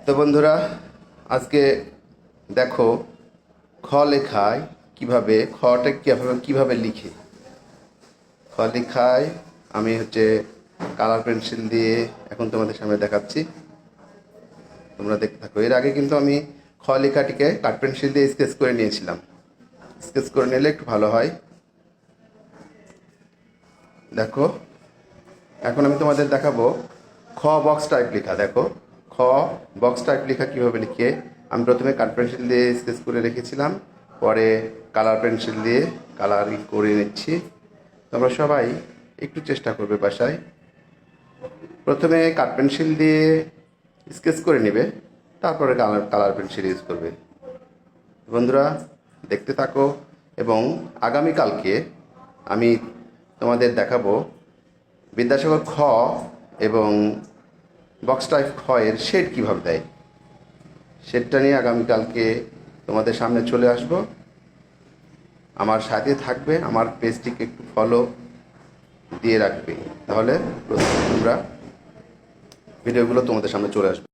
তো বন্ধুরা, আজকে দেখো খ লেখায় কিভাবে খটা কিভাবে লিখে। খ লেখায় আমি কালার পেন্সিল দিয়ে এখন তোমাদের সামনে দেখাচ্ছি, তোমরা দেখতে থাকো। এর আগে কিন্তু আমি খ লেখাটিকে কাঠ পেন্সিল দিয়ে স্কেচ করে নিয়েছিলাম। স্কেচ করে নিলে একটু ভালো হয়। দেখো, এখন আমি তোমাদের দেখাবো খ বক্স টাইপ লেখা। দেখো, খ বক্স টাইপ লেখা কীভাবে লিখে। আমি প্রথমে কাঠ পেন্সিল দিয়ে স্কেচ করে রেখেছিলাম, পরে কালার পেন্সিল দিয়ে কালারিং করে নিচ্ছি। তোমরা সবাই একটু চেষ্টা করবে বাসায়। প্রথমে কাঠ পেন্সিল দিয়ে স্কেচ করে নেবে, তারপরে কালার পেন্সিল ইউজ করবে। বন্ধুরা, দেখতে থাকো এবং আগামীকালকে আমি তোমাদের দেখাবো বিদ্যাসাগর খ এবং বক্স টাইপ খ এর শেড কীভাবে দেয়। শেডটা নিয়ে আগামীকালকে তোমাদের সামনে চলে আসব। আমার সাথে থাকবে, আমার পেজটিকে একটু ফলো দিয়ে রাখবে, তাহলে তোমরা ভিডিওগুলো তোমাদের সামনে চলে আসবে।